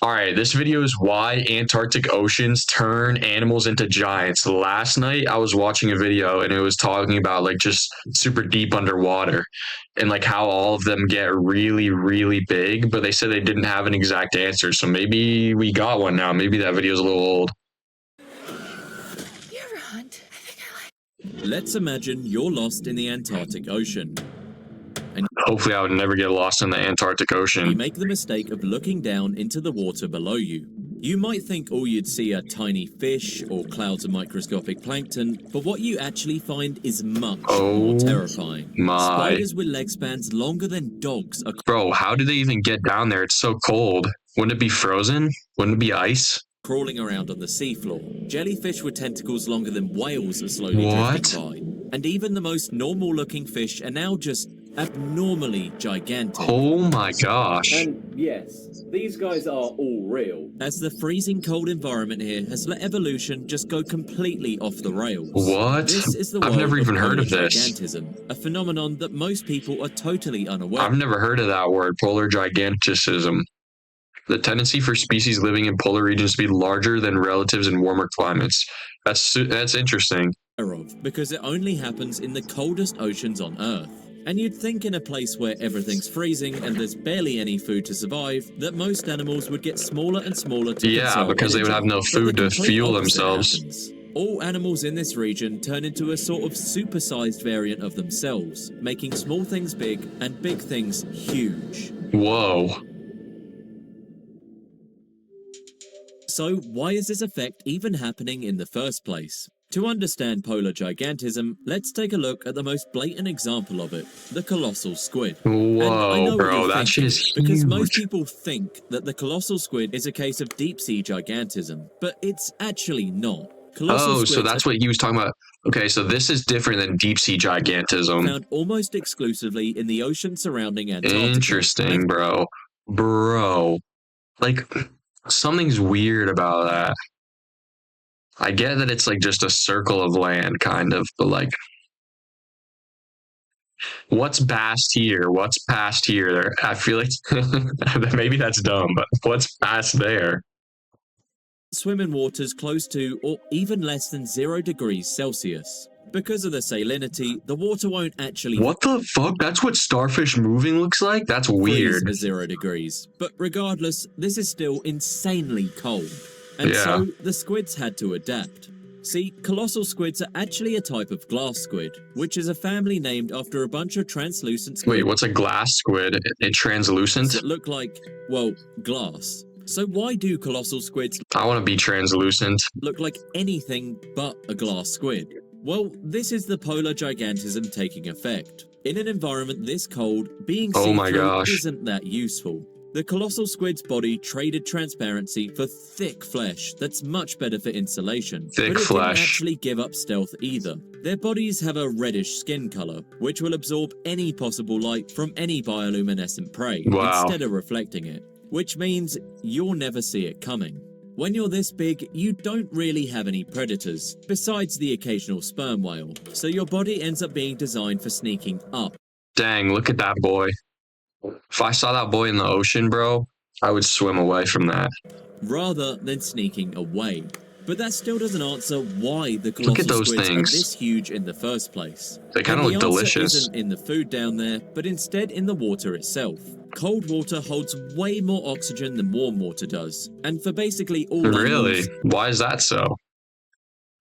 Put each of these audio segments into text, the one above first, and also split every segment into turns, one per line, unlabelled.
All right, this video is why Antarctic oceans turn animals into giants. Last night I was watching a video and it was talking about like just super deep underwater and like how all of them get really, really big, but they said they didn't have an exact answer. So maybe we got one now. Maybe that video is a little old.
You're Hunt.
Let's imagine you're lost in the Antarctic Ocean. And
Hopefully I would never get lost in the Antarctic
you
Ocean.
make the mistake of looking down into the water below you. You might think all you'd see are tiny fish or clouds of microscopic plankton, but what you actually find is much more terrifying.
My.
Spiders with leg spans longer than dogs are
Bro, how do they even get down there? It's so cold. Wouldn't it be frozen? Wouldn't it be ice?
crawling around on the seafloor. Jellyfish with tentacles longer than whales are slowly drifting by. And even the most normal-looking fish are now just abnormally gigantic.
Oh my gosh.
And yes, these guys are all real.
As the freezing cold environment here has let evolution just go completely off the rails.
What?
This is the
I've
world
never even heard of
polar
this.
gigantism, a phenomenon that most people are totally unaware
I've
of.
never heard of that word, polar giganticism. The tendency for species living in polar regions to be larger than relatives in warmer climates. That's interesting.
Because it only happens in the coldest oceans on Earth. And you'd think in a place where everything's freezing and there's barely any food to survive, that most animals would get smaller and smaller to
Yeah, because they would have no food to fuel themselves.
Happens. All animals in this region turn into a sort of supersized variant of themselves, making small things big and big things huge.
Whoa.
So why is this effect even happening in the first place? To understand polar gigantism, let's take a look at the most blatant example of it, the colossal squid.
Whoa, bro, that shit is huge.
Because most people think that the colossal squid is a case of deep-sea gigantism, but it's actually not.
Oh, so that's what he was talking about. Okay, so this is different than deep-sea gigantism.
Found almost exclusively in the ocean surrounding Antarctica.
Interesting, bro. Bro. Like, something's weird about that. I get that it's like just a circle of land, kind of, but like, what's past here? What's past here? I feel like maybe that's dumb, but what's past there?
Swim in waters close to or even less than 0 degrees Celsius. Because of the salinity, the water won't actually...
What the fuck? That's what starfish moving looks like? That's weird.
...at 0 degrees. But regardless, this is still insanely cold. And so, the squids had to adapt. See, colossal squids are actually a type of glass squid, which is a family named after a bunch of translucent squid.
Wait, what's a glass squid? It translucent?
That look like, well, glass. So why do colossal squids...
I want to be translucent.
...look like anything but a glass squid? Well, this is the polar gigantism taking effect. In an environment this cold, being see-through isn't that useful. The colossal squid's body traded transparency for thick flesh that's much better for insulation. But it didn't actually give up stealth either. Their bodies have a reddish skin color, which will absorb any possible light from any bioluminescent prey instead of reflecting it. Which means you'll never see it coming. When you're this big, you don't really have any predators, besides the occasional sperm whale, so your body ends up being designed for sneaking up.
Dang, look at that boy. If I saw that boy in the ocean, bro, I would swim away from that.
Rather than sneaking away. But that still doesn't answer why the colossal squids are this huge in the first place.
They kind of look delicious.
The answer isn't in the food down there, but instead in the water itself. Cold water holds way more oxygen than warm water does, and for basically all
Really? Why is that so?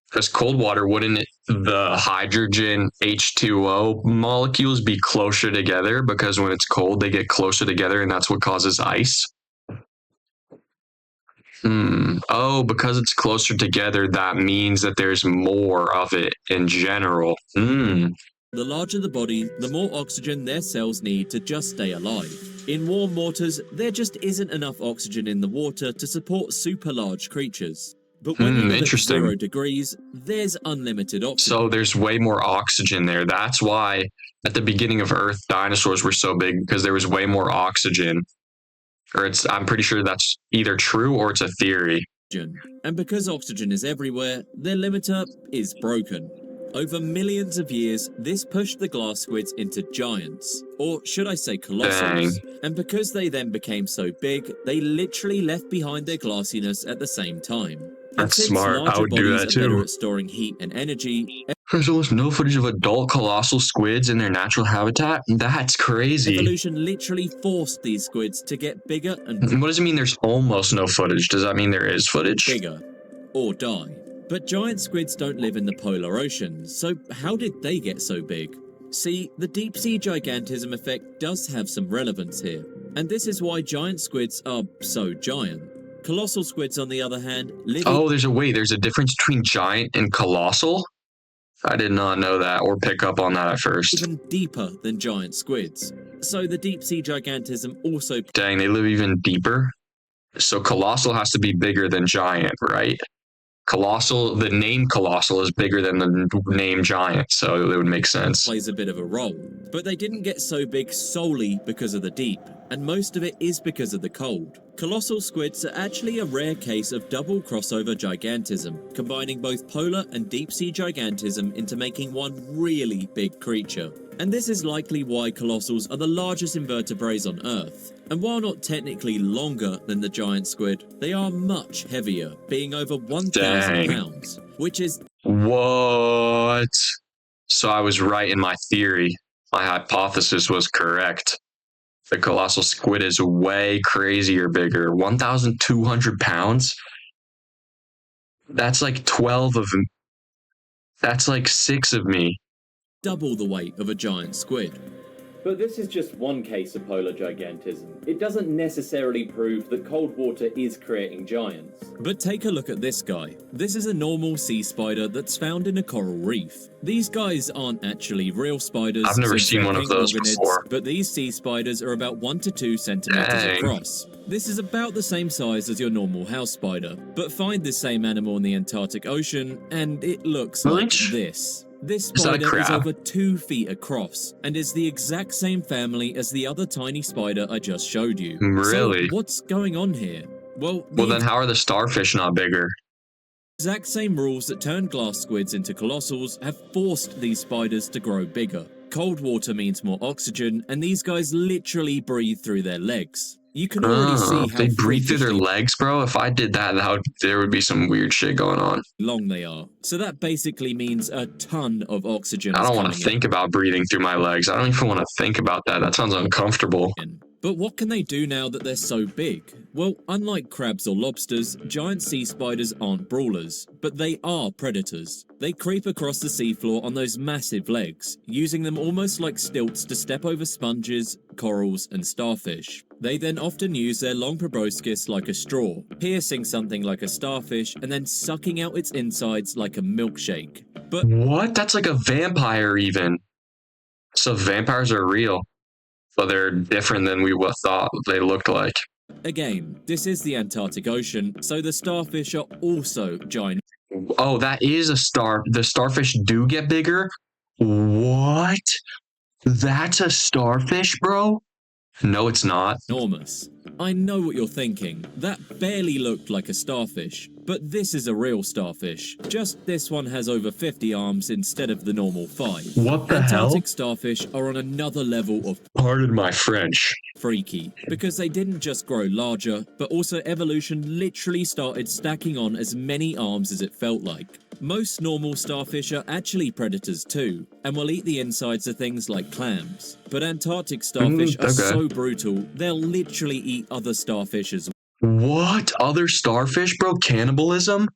Because cold water, wouldn't the hydrogen H2O molecules be closer together? Because when it's cold, they get closer together, and that's what causes ice? Oh, because it's closer together, that means that there's more of it in general.
The larger the body, the more oxygen their cells need to just stay alive. In warm waters, there just isn't enough oxygen in the water to support super large creatures. But when you live at 0 degrees, there's unlimited oxygen.
So there's way more oxygen there. That's why at the beginning of Earth, dinosaurs were so big, because there was way more oxygen. Or I'm pretty sure that's either true or it's a theory.
And because oxygen is everywhere, their limiter is broken. Over millions of years, this pushed the glass squids into giants, or should I say colossals.
Dang.
And because they then became so big, they literally left behind their glassiness at the same time. And
That's
since
smart. I
larger
would do
bodies
that
are better
too.
at storing heat and energy,
There's almost no footage of adult colossal squids in their natural habitat. That's crazy.
evolution literally forced these squids to get bigger and
What does it mean there's almost no footage? Does that mean there is footage?
bigger, or die. But giant squids don't live in the polar oceans, so how did they get so big? See, the deep sea gigantism effect does have some relevance here, and this is why giant squids are so giant. Colossal squids, on the other hand, live
there's a difference between giant and colossal? I did not know that or pick up on that at first.
even deeper than giant squids. So the deep sea gigantism also...
Dang, they live even deeper? So colossal has to be bigger than giant, right? Colossal, the name colossal is bigger than the name giant, so it would make sense.
plays a bit of a role. But they didn't get so big solely because of the deep, and most of it is because of the cold. Colossal squids are actually a rare case of double crossover gigantism, combining both polar and deep sea gigantism into making one really big creature. And this is likely why colossals are the largest invertebrates on Earth. And while not technically longer than the giant squid, they are much heavier, being over 1,000 pounds, which is...
What? So I was right in my theory. My hypothesis was correct. The colossal squid is way crazier bigger. 1,200 pounds? That's like 12 of them. That's like 6 of me.
double the weight of a giant squid.
But this is just one case of polar gigantism. It doesn't necessarily prove that cold water is creating giants.
But take a look at this guy. This is a normal sea spider that's found in a coral reef. These guys aren't actually real spiders.
I've never
since
seen
they're
one of
pink
those
organids,
before.
But these sea spiders are about 1 to 2 centimeters
Dang.
across. This is about the same size as your normal house spider. But find this same animal in the Antarctic Ocean, and it looks like this. This
Is that a
spider is
crab?
over 2 feet across and is the exact same family as the other tiny spider I just showed you.
Really?
So what's going on here? Well,
Well, then how are the starfish not bigger?
exact same rules that turned glass squids into colossals have forced these spiders to grow bigger. Cold water means more oxygen, and these guys literally breathe through their legs. You can already see how
They breathe through their
freakishly
legs, bro. If I did that, there would be some weird shit going on.
long they are. So that basically means a ton of oxygen
I
is
don't want to
coming
think about breathing through my legs. I don't even want to think about that. That sounds uncomfortable.
in. But what can they do now that they're so big? Well, unlike crabs or lobsters, giant sea spiders aren't brawlers, but they are predators. They creep across the seafloor on those massive legs, using them almost like stilts to step over sponges, corals, and starfish. They then often use their long proboscis like a straw, piercing something like a starfish and then sucking out its insides like a milkshake. But
What? That's like a vampire even. So vampires are real, but they're different than we thought they looked like.
again, this is the Antarctic Ocean, so the starfish are also giant.
Oh, that is a star. The starfish do get bigger? What? That's a starfish, bro? No, it's not.
Enormous. I know what you're thinking. That barely looked like a starfish, but this is a real starfish. Just this one has over 50 arms instead of the normal 5.
What the hell?
Antarctic starfish are on another level of
Pardon my French.
freaky, because they didn't just grow larger, but also evolution literally started stacking on as many arms as it felt like. Most normal starfish are actually predators too, and will eat the insides of things like clams. But Antarctic starfish are so brutal, they'll literally eat other starfish as well.
What? Other starfish, bro? Cannibalism?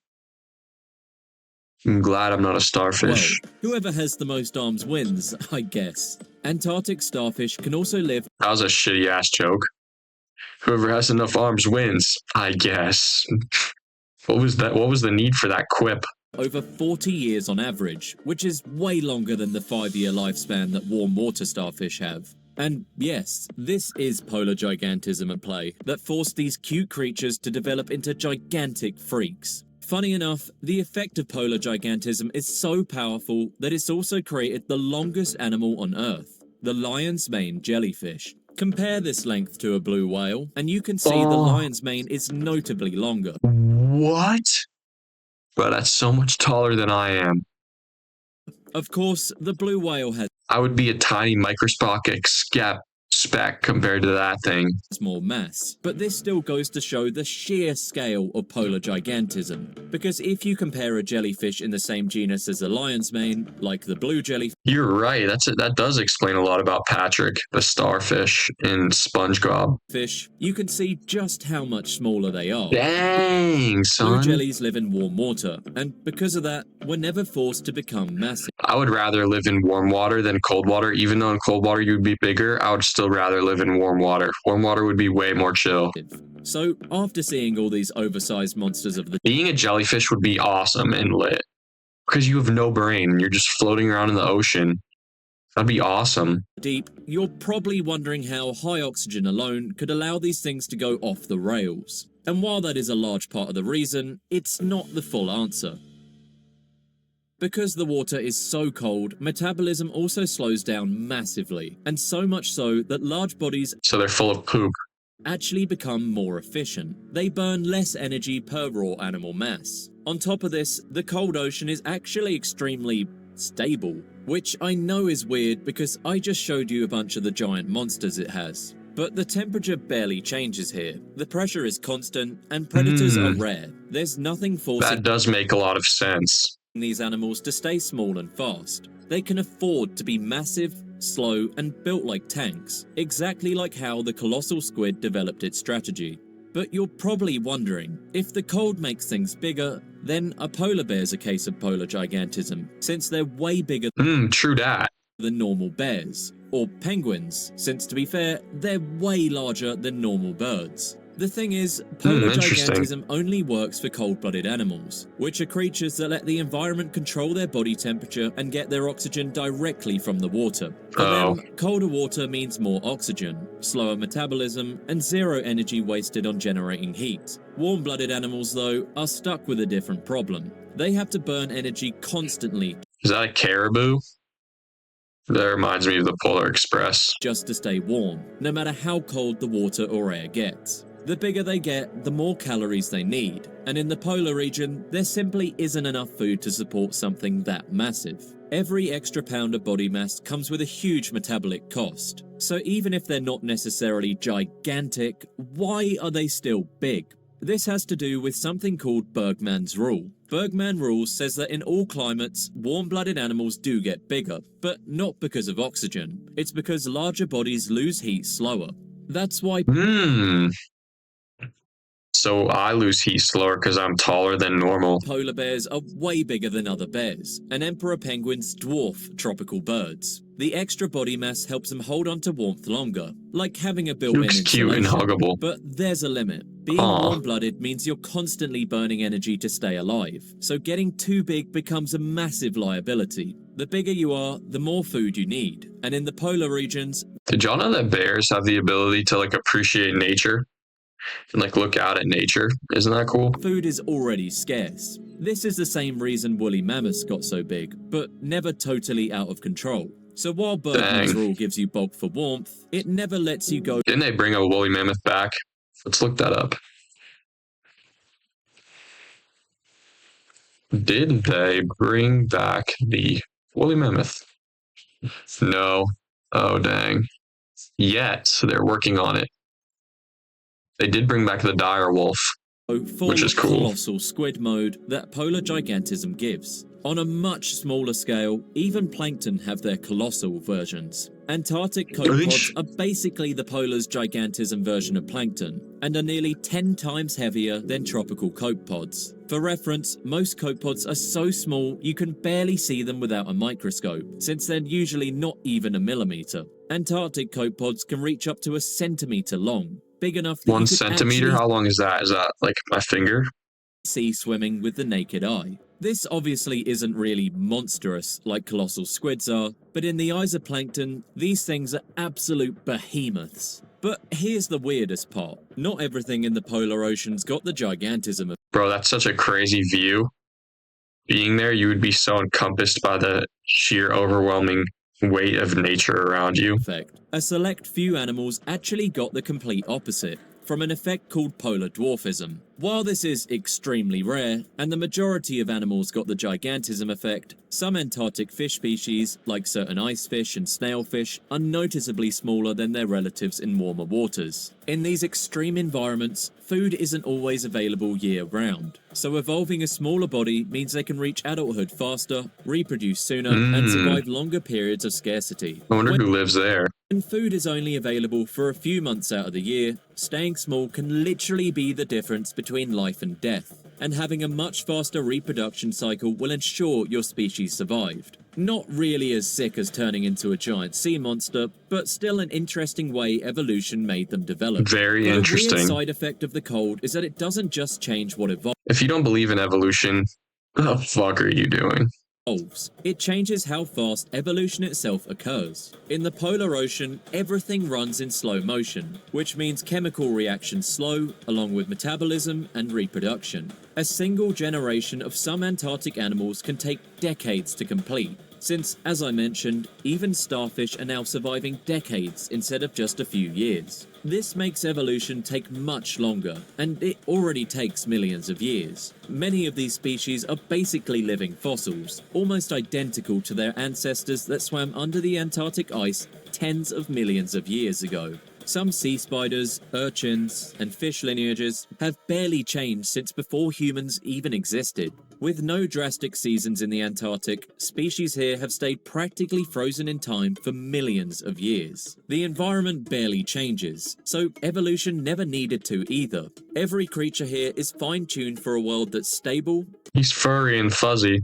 I'm glad I'm not a starfish.
Well, whoever has the most arms wins, I guess. Antarctic starfish can also live
That was a shitty ass joke. Whoever has enough arms wins, I guess. What was that? What was the need for that quip?
over 40 years on average, which is way longer than the 5-year lifespan that warm water starfish have. And yes, this is polar gigantism at play that forced these cute creatures to develop into gigantic freaks. Funny enough, the effect of polar gigantism is so powerful that it's also created the longest animal on Earth, the lion's mane jellyfish. Compare this length to a blue whale, and you can see the lion's mane is notably longer.
What? Bro, that's so much taller than I am.
Of course, the blue whale has
I would be a tiny microscopic speck compared to that thing.
more mass, but this still goes to show the sheer scale of polar gigantism. Because if you compare a jellyfish in the same genus as the lion's mane, like the blue jellyfish,
you're right. That does explain a lot about Patrick, the starfish in SpongeBob.
You can see just how much smaller they are.
Dang, son.
Blue jellies live in warm water, and because of that, we're never forced to become massive.
I would rather live in warm water than cold water. Even though in cold water you'd be bigger, I would still rather live in warm water. Warm water would be way more chill.
So, after seeing all these oversized monsters of the
being a jellyfish would be awesome and lit. Because you have no brain. You're just floating around in the ocean. That'd be awesome.
Deep, you're probably wondering how high oxygen alone could allow these things to go off the rails. And while that is a large part of the reason, it's not the full answer. Because the water is so cold, metabolism also slows down massively, and so much so that large bodies
so they're full of poop
actually become more efficient. They burn less energy per raw animal mass. On top of this, the cold ocean is actually extremely stable, which I know is weird because I just showed you a bunch of the giant monsters it has. But the temperature barely changes here. The pressure is constant, and predators are rare. There's nothing forcing
that does make a lot of sense.
These animals to stay small and fast. They can afford to be massive, slow, and built like tanks, exactly like how the colossal squid developed its strategy. But you're probably wondering, if the cold makes things bigger, then a polar bear's a case of polar gigantism, since they're way bigger
true that.
than normal bears, or penguins, since to be fair, they're way larger than normal birds. The thing is, polar gigantism only works for cold-blooded animals, which are creatures that let the environment control their body temperature and get their oxygen directly from the water. For them, colder water means more oxygen, slower metabolism, and zero energy wasted on generating heat. Warm-blooded animals, though, are stuck with a different problem. They have to burn energy constantly.
Is that a caribou? That reminds me of the Polar Express.
Just to stay warm, no matter how cold the water or air gets. The bigger they get, the more calories they need, and in the polar region, there simply isn't enough food to support something that massive. Every extra pound of body mass comes with a huge metabolic cost, so even if they're not necessarily gigantic, why are they still big? This has to do with something called Bergmann's Rule. Bergmann Rule says that in all climates, warm-blooded animals do get bigger, but not because of oxygen. It's because larger bodies lose heat slower. That's why
So I lose heat slower because I'm taller than normal.
Polar bears are way bigger than other bears, and emperor penguins dwarf tropical birds. The extra body mass helps them hold on to warmth longer, like having a built-in
Looks cute and huggable.
But there's a limit. Being warm-blooded means you're constantly burning energy to stay alive, so getting too big becomes a massive liability. The bigger you are, the more food you need, and in the polar regions...
Did y'all know that bears have the ability to, appreciate nature? And, look out at nature? Isn't that cool?
Food is already scarce. This is the same reason woolly mammoths got so big, but never totally out of control. So while Bergmann's Rule gives you bulk for warmth, it never lets you go...
Didn't they bring a woolly mammoth back? Let's look that up. Did they bring back the woolly mammoth? No. Oh, dang. Yet, they're working on it. They did bring back the dire wolf, which is cool.
Colossal squid mode that polar gigantism gives. On a much smaller scale, even plankton have their colossal versions. Antarctic copepods are basically the polar's gigantism version of plankton, and are nearly 10 times heavier than tropical copepods. For reference, most copepods are so small you can barely see them without a microscope, since they're usually not even a millimeter. Antarctic copepods can reach up to a centimeter long, big enough that
1 centimeter? How long is that? Is that like my finger?
See swimming with the naked eye. This obviously isn't really monstrous like colossal squids are, but in the eyes of plankton, these things are absolute behemoths. But here's the weirdest part. Not everything in the polar ocean's got the gigantism of...
Bro, that's such a crazy view. Being there, you would be so encompassed by the sheer overwhelming weight of nature around you.
A select few animals actually got the complete opposite. from an effect called polar dwarfism. While this is extremely rare, and the majority of animals got the gigantism effect, some Antarctic fish species, like certain ice fish and snailfish, are noticeably smaller than their relatives in warmer waters. In these extreme environments, food isn't always available year-round, so evolving a smaller body means they can reach adulthood faster, reproduce sooner, and survive longer periods of scarcity.
I wonder who lives there.
When food is only available for a few months out of the year, staying small can literally be the difference between life and death, and having a much faster reproduction cycle will ensure your species survived. Not really as sick as turning into a giant sea monster, but still an interesting way evolution made them develop.
Very interesting.
The weird side effect of the cold is that it doesn't just change what evolves.
If you don't believe in evolution, what the fuck are you doing?
It changes how fast evolution itself occurs. In the polar ocean, everything runs in slow motion, which means chemical reactions slow, along with metabolism and reproduction. A single generation of some Antarctic animals can take decades to complete, since, as I mentioned, even starfish are now surviving decades instead of just a few years. This makes evolution take much longer, and it already takes millions of years. Many of these species are basically living fossils, almost identical to their ancestors that swam under the Antarctic ice tens of millions of years ago. Some sea spiders, urchins, and fish lineages have barely changed since before humans even existed. With no drastic seasons in the Antarctic, species here have stayed practically frozen in time for millions of years. The environment barely changes, so evolution never needed to either. Every creature here is fine-tuned for a world that's stable.
He's furry and fuzzy,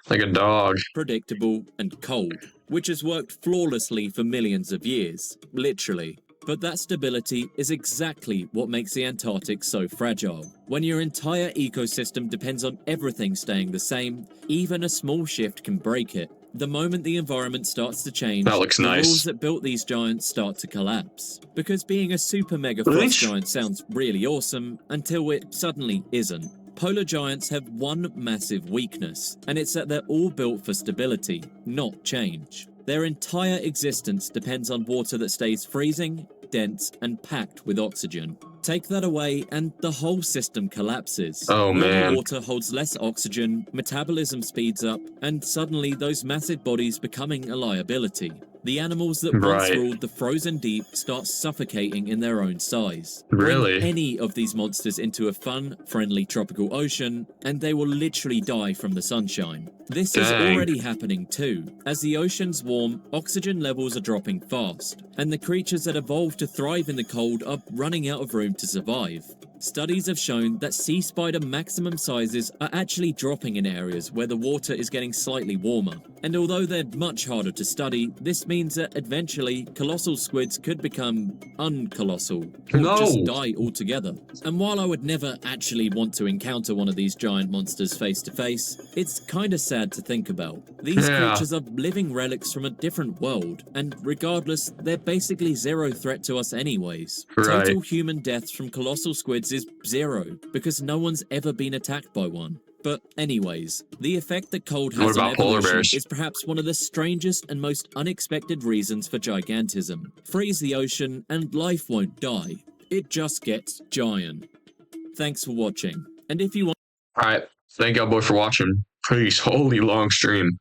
like a dog.
Predictable and cold, which has worked flawlessly for millions of years, literally. But that stability is exactly what makes the Antarctic so fragile. When your entire ecosystem depends on everything staying the same, even a small shift can break it. The moment the environment starts to change,
the
rules that built these giants start to collapse. Because being a super mega frost giant sounds really awesome until it suddenly isn't. Polar giants have one massive weakness, and it's that they're all built for stability, not change. Their entire existence depends on water that stays freezing, dense, and packed with oxygen. Take that away and the whole system collapses.
Oh man.
Water holds less oxygen, metabolism speeds up, and suddenly those massive bodies becoming a liability. The animals that once ruled the frozen deep start suffocating in their own size.
Really?
Bring any of these monsters into a fun, friendly tropical ocean, and they will literally die from the sunshine. This is already happening too. As the oceans warm, oxygen levels are dropping fast, and the creatures that evolved to thrive in the cold are running out of room to survive. Studies have shown that sea spider maximum sizes are actually dropping in areas where the water is getting slightly warmer. And although they're much harder to study, this means that eventually colossal squids could become uncolossal, or just die altogether. And while I would never actually want to encounter one of these giant monsters face to face, it's kinda sad to think about. These creatures are living relics from a different world, and regardless, they're basically zero threat to us anyways. Total human deaths from colossal squids is 0, because no one's ever been attacked by one. But anyways, the effect that cold has on evolution is perhaps one of the strangest and most unexpected reasons for gigantism. Freeze the ocean and life won't die. It just gets giant. Thanks for watching. And if you want...
Alright, thank y'all boy for watching. Peace. Holy long stream.